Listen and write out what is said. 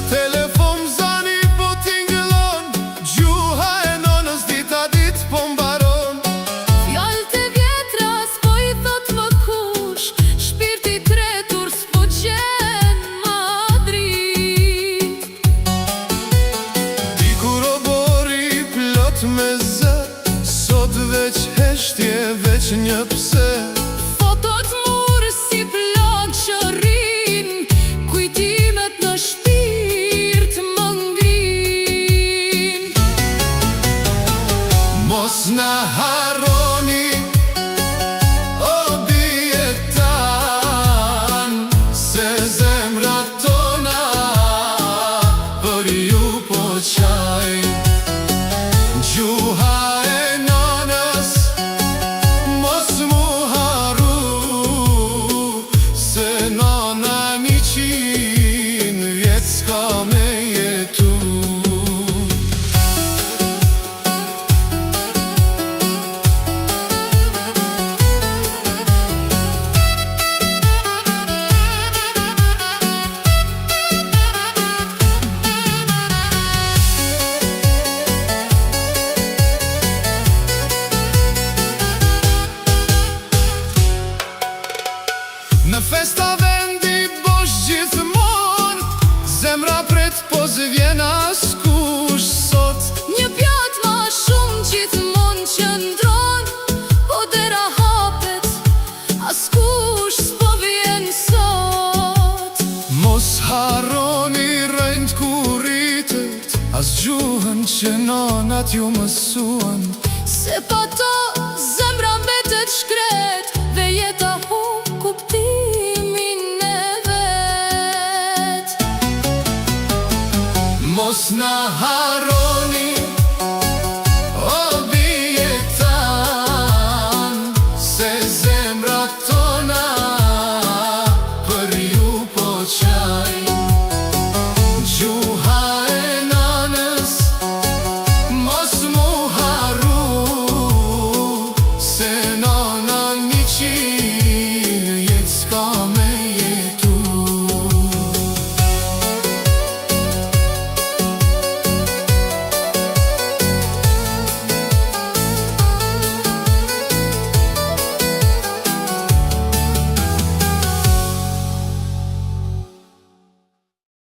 telefon zani po tingëllon, gjuha e nonës dita dit po mbaron. Fjallët e vjetra s'po i thot më kush, shpirti tretur s'po qen ma drit. Dikur obori plot me zë, sot veç heshtje, veç një pse. Fotot murë si plan që rrin, kujtimet në shpirt më ngrin. Mos na harroni, o bijet tan, se zemrat tona për ju po qajnë. Gjuha e nanës mos mu harru, se nana 100 vjet s'ka me jetu. Në festa vendi bosh gjithmon, zemra pret po zëvjen askush sot. Një pjat ma shumë gjithmon qëndron, po dera hapet, askush s'po vjen sot. Mos harroni rënd kur rritet, as gjuhën që nonat ju mësuan. Se pa to zemra mbetet shkret, dhe jeta humb kuptimin e vet. Mos na harroni